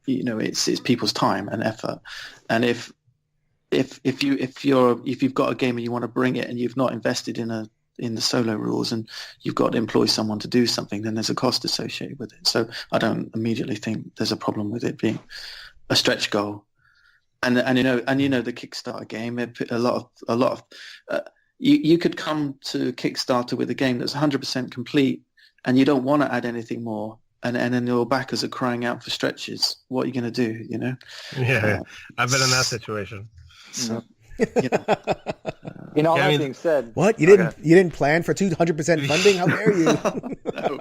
it's people's time and effort. And if you've got a game and you want to bring it and you've not invested in the solo rules and you've got to employ someone to do something, then there's a cost associated with it. So I don't immediately think there's a problem with it being a stretch goal. And the Kickstarter game, a lot of you could come to Kickstarter with a game that's 100% complete and you don't want to add anything more, and then your backers are crying out for stretches. What are you going to do? Yeah, I've been in that situation. So, that being said, what you didn't plan for 200% funding? How dare you?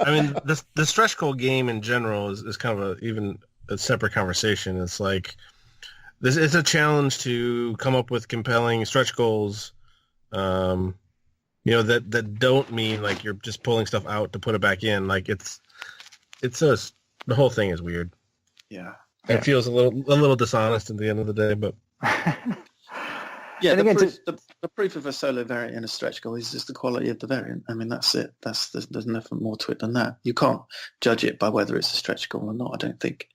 I mean, the stretch goal game in general is kind of even a separate conversation. It's like it's a challenge to come up with compelling stretch goals. That don't mean like you're just pulling stuff out to put it back in. Like the whole thing is weird. Yeah. It feels a little dishonest at the end of the day, but yeah, the proof of a solo variant in a stretch goal is just the quality of the variant. I mean, that's it. There's nothing more to it than that. You can't judge it by whether it's a stretch goal or not, I don't think,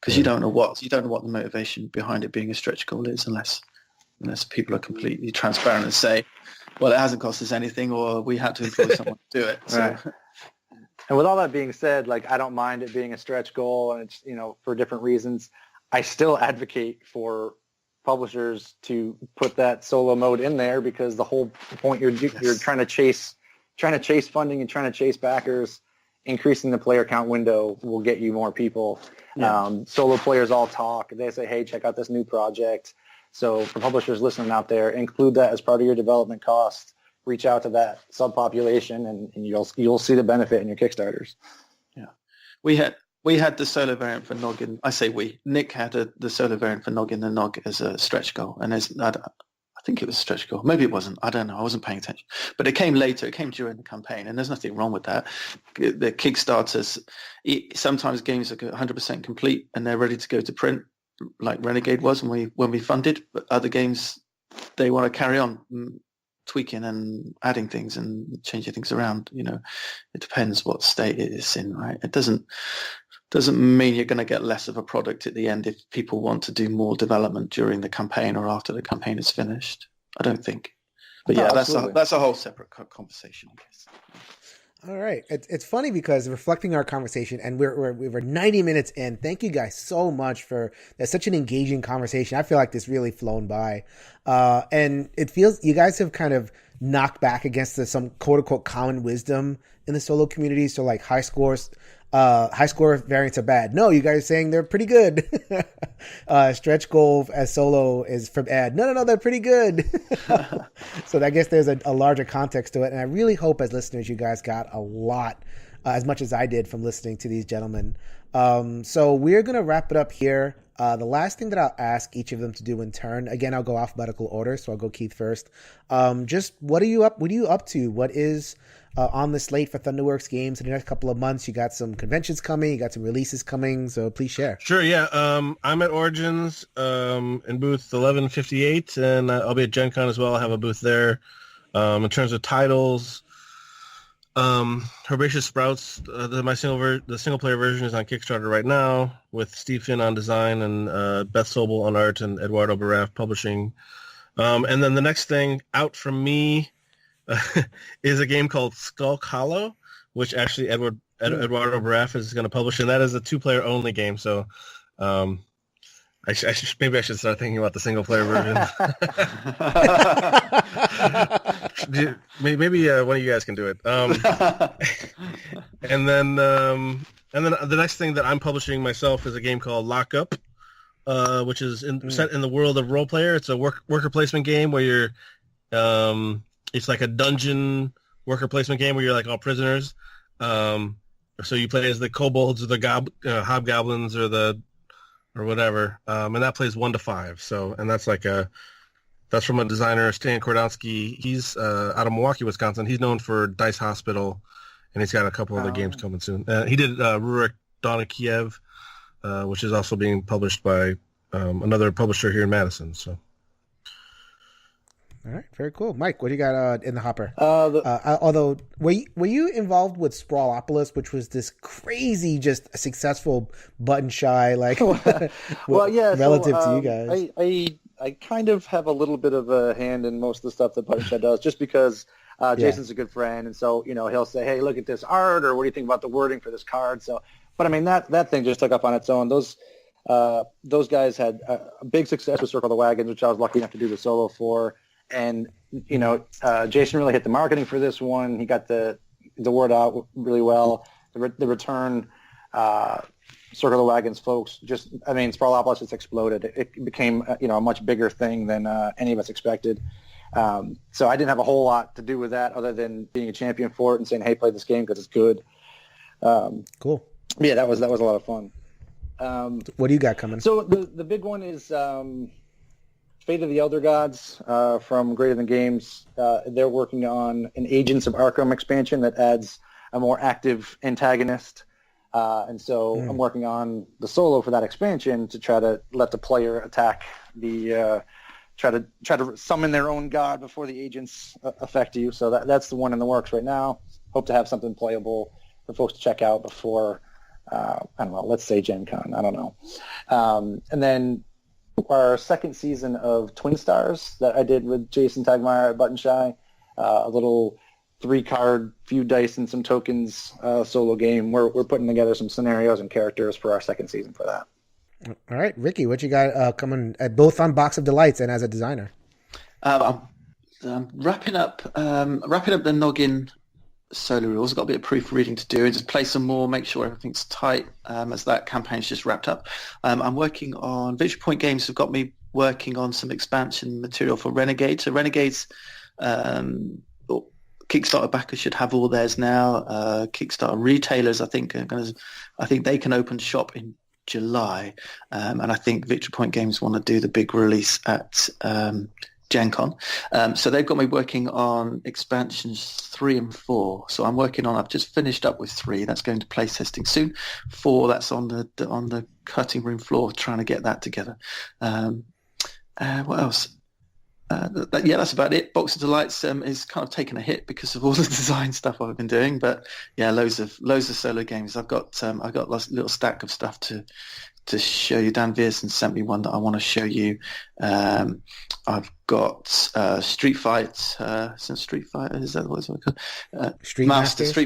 because you don't know what the motivation behind it being a stretch goal is, unless people are completely transparent and say, well, it hasn't cost us anything, or we had to employ someone to do it. So. Right. And with all that being said, like, I don't mind it being a stretch goal, and it's, for different reasons. I still advocate for publishers to put that solo mode in there, because the whole point you're trying to chase funding and trying to chase backers. Increasing the player count window will get you more people. Yeah. Solo players all talk. They say, hey, check out this new project. So for publishers listening out there, include that as part of your development cost. Reach out to that subpopulation, and you'll see the benefit in your Kickstarters. Yeah, we had the solo variant for Noggin. I say we. Nick had the solo variant for Noggin the Nog as a stretch goal, and I think it was a stretch goal. Maybe it wasn't. I don't know. I wasn't paying attention. But it came later. It came during the campaign, and there's nothing wrong with that. The Kickstarters, sometimes games are 100% complete and they're ready to go to print, like Renegade was when we funded. But other games, they want to carry on tweaking and adding things and changing things around. It depends what state it is in, right? It doesn't mean you're going to get less of a product at the end if people want to do more development during the campaign or after the campaign is finished. I don't think. But yeah, that's a whole separate conversation, I guess. All right. It's funny because reflecting our conversation, and we're 90 minutes in. Thank you guys so much that's such an engaging conversation. I feel like this really flown by. And it feels you guys have kind of knocked back against some quote unquote common wisdom in the solo community. So like high score variants are bad. No, you guys are saying they're pretty good. Stretch goal as solo is from ad. No, they're pretty good. So I guess there's a larger context to it. And I really hope as listeners, you guys got a lot, as much as I did from listening to these gentlemen. So we're going to wrap it up here. The last thing that I'll ask each of them to do in turn, again, I'll go alphabetical order. So I'll go Keith first. Just what are you up to? What is on the slate for Thunderworks Games in the next couple of months? You got some conventions coming, you got some releases coming, so please share. Sure, yeah. I'm at Origins in booth 1158, and I'll be at Gen Con as well. I'll have a booth there. In terms of titles, Herbaceous Sprouts, the single player version is on Kickstarter right now, with Steve Finn on design and Beth Sobel on art and Eduardo Baraf publishing. And then the next thing out from me is a game called Skulk Hollow, which actually Eduardo Baraf is going to publish, and that is a 2-player only game. So maybe I should start thinking about the single player version. maybe one of you guys can do it. And then the next thing that I'm publishing myself is a game called Lock Up, which is set in the world of Role Player. It's a worker placement game where you're, it's like a dungeon worker placement game where you're like all prisoners. So you play as the kobolds or the hobgoblins or whatever, and that plays 1 to 5. So, and that's that's from a designer, Stan Kordowski. He's out of Milwaukee, Wisconsin. He's known for Dice Hospital, and he's got a couple other games coming soon. He did Rurik Dawn of Kiev, which is also being published by another publisher here in Madison. So, all right, very cool, Mike. What do you got in the hopper? Although, were you involved with Sprawlopolis, which was this crazy, just successful button shy well, yeah, relative to you guys? I kind of have a little bit of a hand in most of the stuff that Button Shy does, just because Jason's a good friend, and so he'll say, "Hey, look at this art," or "What do you think about the wording for this card?" So, but I mean that thing just took up on its own. Those guys had a big success with Circle the Wagons, which I was lucky enough to do the solo for, and Jason really hit the marketing for this one. He got the word out really well. The return. Circle the Wagons folks Sprawlopolis just exploded. It became a much bigger thing than any of us expected. So I didn't have a whole lot to do with that other than being a champion for it and saying, "Hey, play this game because it's good." Cool. Yeah, that was a lot of fun. What do you got coming? So the big one is Fate of the Elder Gods from Greater Than Games. They're working on an Agents of Arkham expansion that adds a more active antagonist. And so I'm working on the solo for that expansion to try to let the player attack try to summon their own god before the agents affect you. So that's the one in the works right now. Hope to have something playable for folks to check out before, I don't know, let's say Gen Con. I don't know. And then our second season of Twin Stars that I did with Jason Tagmeyer at Button Shy, a little 3-card, few dice and some tokens solo game. We're putting together some scenarios and characters for our second season for that. All right, Ricky, what you got coming both on Box of Delights and as a designer? I'm wrapping up the Noggin solo rules. I've got a bit of proofreading to do and just play some more, make sure everything's tight as that campaign's just wrapped up. I'm working on Victory Point Games. Have got me working on some expansion material for Renegade. So Renegade's Kickstarter backers should have all theirs now. Kickstarter retailers, I think they can open shop in July, and I think Victory Point Games want to do the big release at Gen Con. So they've got me working on expansions 3 and 4. So I've just finished up with 3. That's going to place testing soon. 4, that's on the cutting room floor, trying to get that together. What else? That's about it. Box of Delights is kind of taking a hit because of all the design stuff I've been doing, but yeah, loads of solo games. I've got a little stack of stuff to show you. Dan Vierson sent me one that I want to show you. I've got Street Fight. Street Fighter, is that what it's called? Street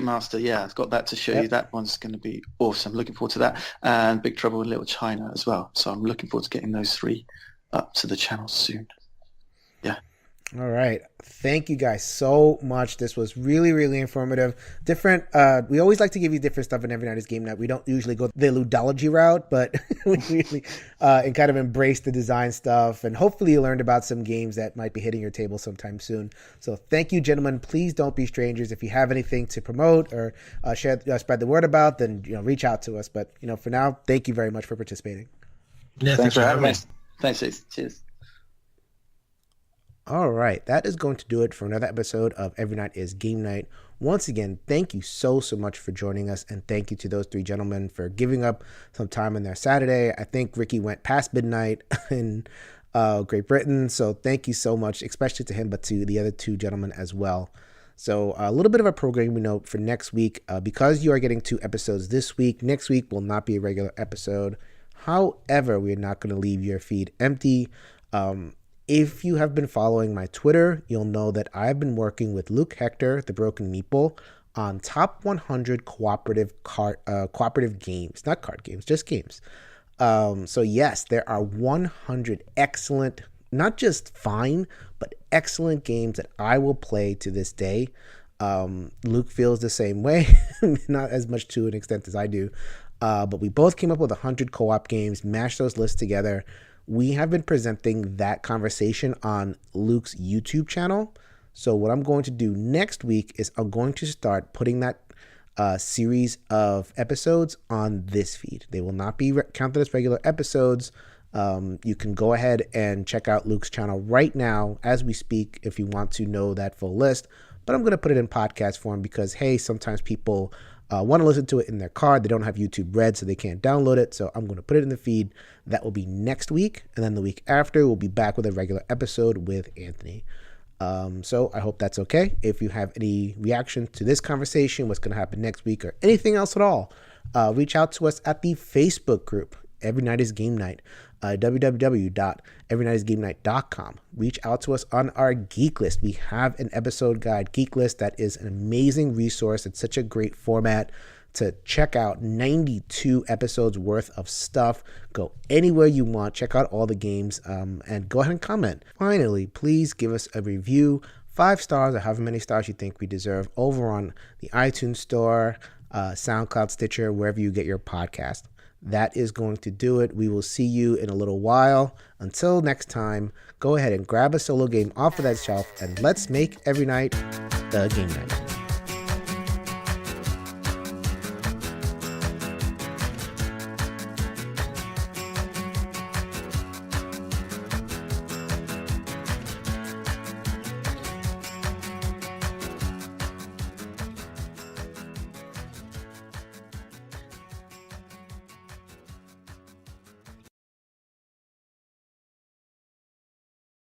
Master. Yeah, I've got that to show you. That one's going to be awesome. Looking forward to that. And Big Trouble in Little China as well. So I'm looking forward to getting those 3 up to the channel soon. Yeah. All right. Thank you guys so much. This was really, really informative. Different. We always like to give you different stuff in Every Night is Game Night. We don't usually go the ludology route, but we really and kind of embrace the design stuff. And hopefully you learned about some games that might be hitting your table sometime soon. So thank you, gentlemen. Please don't be strangers. If you have anything to promote or spread the word about, then reach out to us. But for now, thank you very much for participating. Yeah, thanks for having me. Thanks, Jason. Cheers. All right, that is going to do it for another episode of Every Night is Game Night. Once again, thank you so much for joining us, and thank you to those 3 gentlemen for giving up some time on their Saturday. I think Ricky went past midnight in Great Britain, so thank you so much, especially to him, but to the other 2 gentlemen as well. So a little bit of a programming note for next week. Because you are getting 2 episodes this week, next week will not be a regular episode. However, we're not going to leave your feed empty. If you have been following my Twitter, you'll know that I've been working with Luke Hector, the Broken Meeple, on top 100 cooperative games, not card games, just games. So yes, there are 100 excellent, not just fine, but excellent games that I will play to this day. Luke feels the same way, not as much to an extent as I do. But we both came up with 100 co-op games, mashed those lists together. We have been presenting that conversation on Luke's YouTube channel. So what I'm going to do next week is I'm going to start putting that series of episodes on this feed. They will not be counted as regular episodes. You can go ahead and check out Luke's channel right now as we speak if you want to know that full list. But I'm going to put it in podcast form because, hey, sometimes people want to listen to it in their car. They don't have YouTube Red, so they can't download it. So I'm going to put it in the feed. That will be next week. And then the week after, we'll be back with a regular episode with Anthony. So I hope that's okay. If you have any reaction to this conversation, what's going to happen next week, or anything else at all, reach out to us at the Facebook group, Every Night is Game Night, www.everynightisgamenight.com. Reach out to us on our Geek List. We have an episode guide Geek List that is an amazing resource. It's such a great format to check out 92 episodes worth of stuff. Go anywhere you want. Check out all the games and go ahead and comment. Finally, please give us a review, 5 stars or however many stars you think we deserve over on the iTunes Store, SoundCloud, Stitcher, wherever you get your podcast. That is going to do it. We will see you in a little while. Until next time, go ahead and grab a solo game off of that shelf and let's make every night the game night.